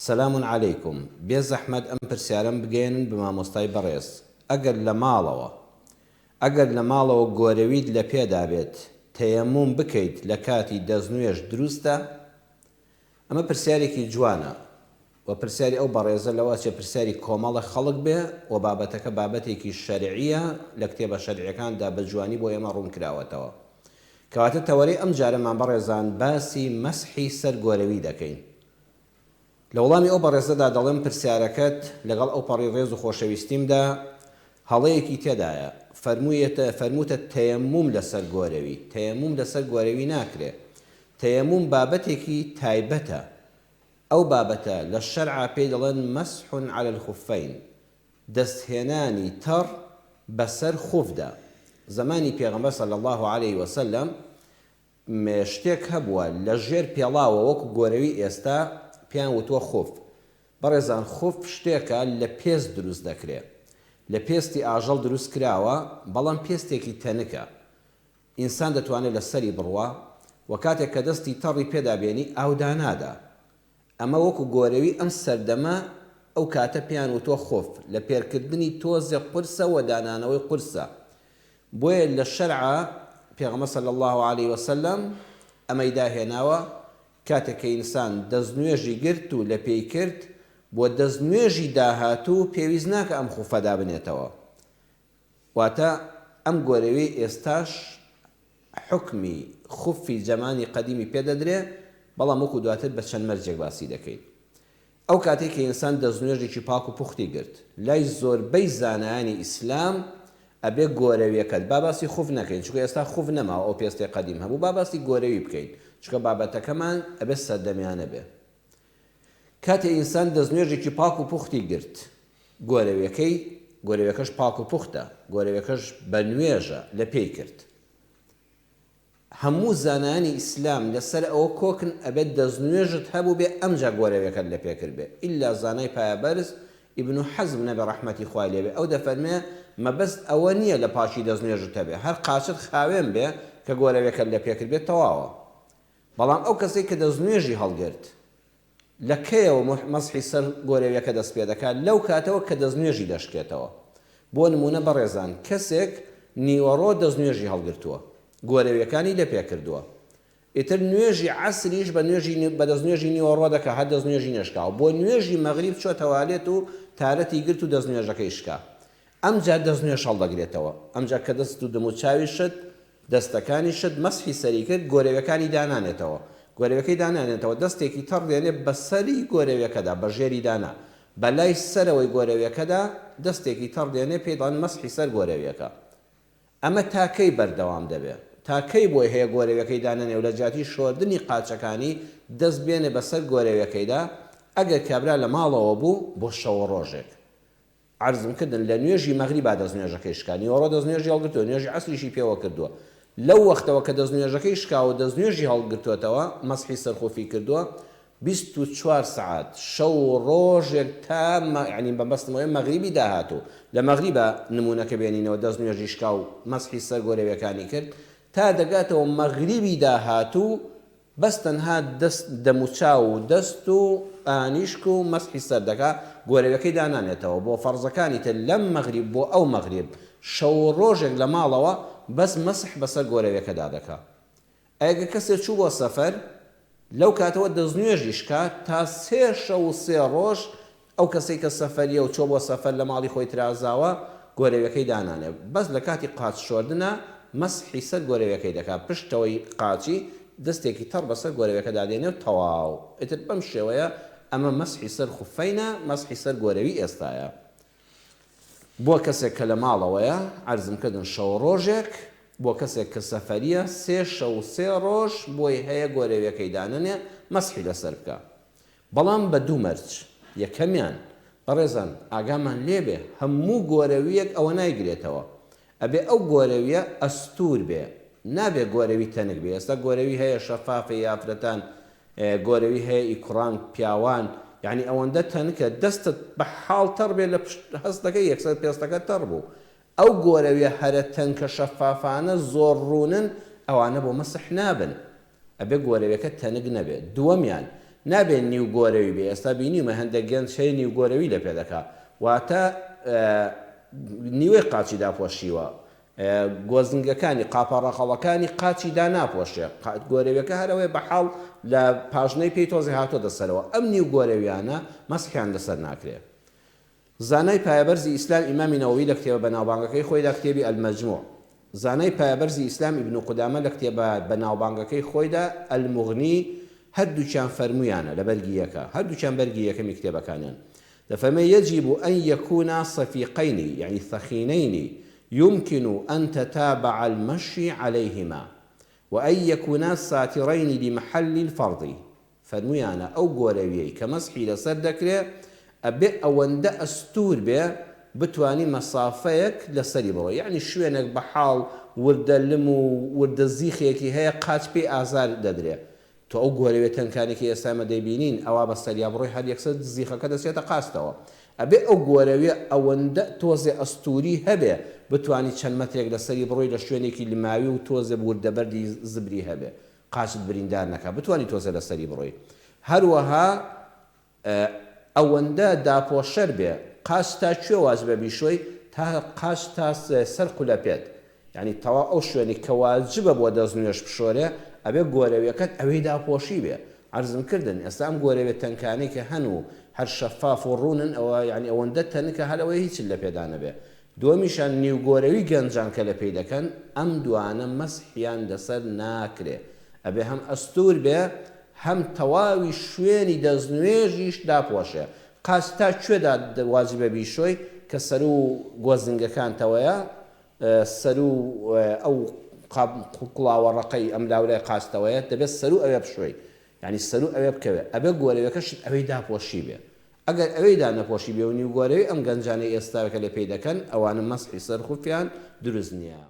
سەلام عەلەیکم. بێ زەحمەت ئەم پرسیارەم بگەێنن بە مامۆستای بەڕێز. ئەگەر لە ماڵەوە گۆرەویت لە پێدا بێت تەیەموم بکەیت لە کاتی دەستنوێژ دروستە؟ ئەمە پرسیارێکی جوانە و پرسیاری ئەو بەڕێزە لەوە چێ پرسیاری کۆمەڵە خەڵک بێ و بابەتەکە بابەتێکی شەرعیە لە کتێبە شەرعیەکاندا بە جوانی بۆ ئێمە ڕوون کراوەتەوە. کەواتە تەوەرەی ئەم جارەمان بەڕێزان باسی مەسحی سەر گۆرەوی دەکەین. لە وەڵامی ئەو بەڕێزەدا دەڵێم پرسیارەکەت لەگەڵ ئەو پەڕی ڕێز و خۆشەویستیمدا هەڵەیەکی تێدایە. فەرمووتە تەیەموم لەسەر گۆرەوی. تەیەموم لەسەر گۆرەوی ناکرێ. تەیەموم بابەتێکی تایبەتە. ئەو بابەتە لە شەرعا پێی دەڵێن مەسح عەلە الخوفەین، دەستهێنانی تەڕ بەسەر خوفدا. زمانی پێغەمبەر صلی الله علیه وسلم شتێک هەبووە لە ژێر پێڵاوە وەکو گۆرەوی ئێستا پیان وتووە خوف. بەڕێزان خوف شتێکە لە پێست دروست دەکرێت، لە پێستی ئاژەڵ دروست کراوە، بەڵام پێستێکی تەنکە. ئینسان دەتوانێت لە سەری بڕوە و کاتێک کە دەستی تەڕی پێدابێنی ئاودا نادا. ئەمە وەکو گۆرەوی ئەم سەردەمە ئەو کاتە پیان وتووە خوف، لە پێرکردنی تۆزێ قورسە و دانانەوەی قورسە. بۆیە لە شەرعا پێغەمبەر صلی الله علیه وسلم ئەمەی داهێناوە کاتێک کە ئینسان دەستنوێژی گرت و لە پێی کرد بۆ دەستنوێژی داهاتوو پێویست ناکە ئەم خوفەدا بنێتەوە. واتە ئەم گۆرەوی ئێستاش حکمی خوفی جەمانی قەدیمی پێدەدرێ، بەڵام وەکو دواتر بە چەند مەرجێک باسی دەکەین. ئەو کاتێک کە ئینسان دەستنوێژێکی پاک و پوختی گرت، لای زۆربەی زانایانی ئیسلام ئەبێ گۆرەویەکەت باباسی خوف نەکەین، چونکە ئێستا خوف نەماوە، ئەو پێستی قەدیم هەبوو، باباسی گۆرەوی بکەین، چونکە بابەتەکەمان ئەبێ سەردەمیانە بێ. کاتێ ئینسان دەستنوێژێکی پاک و پوختی گرت، گۆرەویەکەش پاک و پوختە، گۆرەویەکەش بە نوێژە لە پێی کرد. هەموو زانایانی ئیسلام لەسەر ئەوە کۆکن ئەبێت دەستنوێژت هەبوو بێ ئەمجا گۆرەویەکەت لە پێکرد بێ، ئیلا زانای پایەبەرز ئیبن حەزم نەبێ ڕەحمەتی خوای لێ بێ، ئەو دەفەرمێ مەبەست ئەوە نییە لە پاشی دەستنوێژت هەبێ، هەر قاچت خاوێن بێ کە گۆرەویەکەت لە پێکرد بێت تەواوە. بەڵام ئەو کەسێک کە دەستنوێژی هەڵگرت لە کەیەوە مەسحی سەر گۆرەویەکە دەست پێ دەکات؟ لەو کاتەوە کە دەستنوێژی دەشکێتەوە. بۆ نمونە بەڕێزان، کەسێک نیوەڕۆ دەستنوێژی هەڵگرتووە، گۆرەویەکانی لە پێ کردووە، ئیتر نوێژی عەسریش بە دەستنوێژی نیوەڕۆ دەکات، هەر دەستنوێژی نەشکاوە، بۆ نوێژی مەغریب چۆتە توالێت و تارەتی گرت و دەستنوێژەکەی شکا. ئەمجا دەستنوێژ هەڵدەگرێتەوە. ئەمجا کە دەست و دەم و چاوی شت، دەستەکانی شت مەسحی سەری کرد، گۆرەویەکانی دانانێتەوە. گۆرەویەکەی دانانێتەوە، دەستێکی تەڕ دێنێت بە سەری گۆرەویەکەدا، بە ژێری دانا، بەلای سەرەوەی گۆرەویەکەدا دەستێکی تەڕ دێنێت، پێی دەڵێن مەسحی سەر گۆرەویەکە. ئەمە تاکەی بەردەوام دەبێت، تاکەی بۆی هەیە گۆرەویەکەی دانانێ و لە جاتی شۆردنی قاچەکانی دەست بێنێ بەسەر گۆرەویەکەیدا. ئەگەر کابرا لە ماڵەوە بوو بۆ شەوە ڕۆژێک، عەرزم کردن لە نوێژی مەغریبا دەستنوێژەکەی شکا، نیوەڕۆ دەستنوێژی هەڵگرتووە، نوێژی عەسریشی پێوە کردووە، لەو وەختەوە کە دەستنوێژەکەی شکا و دەستنوێژی هەڵگرتوێتەوە، مەسحی سەرخۆفی کردووە، 24 سعات شەو ڕۆژێک تا یعنی بەبەستمەوەی مەغریبی داهاتوو، لە مەغریبە نمونەکە بێنینەوە دەستنوێژی شکا و مەسحی سەر گۆرەویەکانی کرد، تا دەگاتەوە مەغریبی داهاتوو بەس تەنها دەموچاو و دەست و ئانیشک و مەسحی سەر دەکا، گۆرەویەکەی دانانێتەوە. بۆ فەرزەکانی تر لەم مەغریب بۆ ئەو مەغریب شەو ڕۆژێک لە ماڵەوە بەس مەسح بەسەر گۆرەویەکەدا دەکا. ئەگە کەسێک چوو بۆ سەفەر، لەو کاتەوە دەستنوێژی شکا تا 3 شەو و 3 ڕۆژ ئەو کەسێک کە سەفەریە و چۆ بۆ سەفەر لە ماڵی خۆی ترازاوە گۆرەویەکەی دانانێت، بەس لە کاتی قاچ شۆردنە مەسحی سەر گۆرەویەکەی دەکات، پشتەوەی قاچی دەستێکی تەڕ بەسەر گۆرەویەکەدا دێنێ و تەواو. ئیتر بەم شێوەیە ئەمە مەسحی سەر خوفەینە، مەسحی سەر گۆرەوی ئێستایە. بۆ کەسێک کە لە ماڵەوەیە عەرزم کردن شەو ڕۆژێک، بۆ کەسێک کە سەفەریە 3 شەو و 3 ڕۆژ بۆی هەیە گۆرەویەکەی دانانێ مەسحی لەسەر بکە. بەڵام بە دوو مەرج. یەکەمیان بەڕێزان ئاگامان لێبێ هەموو گۆرەویەک ئەوە نایگرێتەوە، ئەبێ ئەو گۆرەویە ئەستور بێ، نابێ گۆرەوی تەنک بێ. ئێستا گۆرەوی هەیە شەفافە یافرەتان، گۆرەوی هەیە ئیکڕان پیاوان، یعنی ئەوەندە تەنکە دەستت بە حاڵ تەڕ بێ لە هەستەکەی یەکسەر پێستەکە تەڕ بوو. ئەو گۆرەویە هەرە تەنکە شەفافانە زۆر ڕوونن، ئەوانە بۆ مەسح نابن، ئەبێ گۆرەویەکە تەنک نەبێت. دووەمیان نابێت نیو گۆرەوی بێ. ئێستا بینیمە هەندێک گەنج شەی نیو گۆرەوی لە پێ دەکات، واتە نیوەی قاچی داپۆشیوە، گۆزنگەکانی قاپەڕەقەڵەکانی قاچی دا ناپۆشێ، گۆرەویەکە هەرەوەی بەحاڵ لە پاژنەی پێی تۆزی هاتۆ دەسەرەوە. ئەم نیو گۆرەویانە مەسحیان لەسەر ناکرێت. زانای پایەبەرزی ئیسلام ئیمامی نەوەوی لە کتێبە بەناوبانگەکەی خۆیدا کتێبی ئەلمەجموع، زانای پایەبەرزی ئیسلام ئیبن قودامە لە کتێبە بەناوبانگەکەی خۆیدا ئەلموغنی هەردووچیان فەرمویانە لە بەرگی یەکە، هەردووچیان بەرگی یەکەمی کتێبەکانیان دەفەرمێ يجب أن يكونا صفيقين يعني ثخينين يمكن أن تتابع المشي عليهما وأن يكونا ساترين لمحل الفرض. فەرمویانە ئەو گۆرەویەی کە مەسحی لەسەر دەکرێت ئەبێ ئەوەندە ئەستور بێ بتوانی مەسافەیەک لەسەری بڕۆ، یعنی شوێنێک بەحاڵ وردە لم و وردە زیخێکی هەیە قاچ پێی ئازار دەدرێت. تۆ ئەو گۆرەوێت تەنکانێکی ئێستامە دەیبینین ئەوە بە سەریا بڕۆی هەر یەکسەر زیخەکە دەچێتە قاستەوە. ئەبێ ئەو گۆرەوێ ئەوەندە تۆزێ ئەستوری هەبێ بتوانی چەند مەترێک لەسەری بڕۆی لە شوێنێکی لماوی و تۆزێ وردەبەردی زبری هەبێ، قاچت بریندار نەکات، بتوانی تۆزێ لەسەری بڕۆی. هەروەها ئەوەندە داپۆشەر بێ قاچ تا کوێ واجبە بیشۆی تا قاچ تا سەر قولەپێت، یعنی تەوا ئەو شوێنی کە واجبە بۆ دەستنوێژ بشۆرێ ئەبێ گۆرەویەکەت ئەوەی داپۆشی بێ. عەرزم کردن ئێستا ئەم گۆرەوێت تەنکانەی کە هەن و هەر شەفاف و ڕوونن ئەوە یعنی ئەوەندە تەنکە هەر ئەوەی هیچ لە پێدا نەبێ. دووەمیشان نیو گۆرەوی گەنجان کە لە پێی دەکەن ئەم دوانە مەسحیان لەسەر ناکرێ، ئەبێ هەم ئەستور بێ هەم تەواوی شوێنی دەستنوێژیش داپۆشێ. قاچ تا کوێدا واجبە بیشۆی کە سەر و گۆزنگەکانتەوەیە، سەر و ئەو قوڵاوەڕەقەی ئەم لاولای قاچتەوەیە دەبێت سەر و ئەوێ بشۆی، یعنی سەر و ئەوێ بکەوێت، ئەبێ گۆرەوەکەشت ئەوەی داپۆشی بێ. ئەگەر ئەوەیدا نەپۆشی بێ و نیو گۆرەوی ئەم گەنجانەی ئێستاوەکە لە پێی دەکەن ئەوانە مەسحی سەر خوفیان دروست نییە.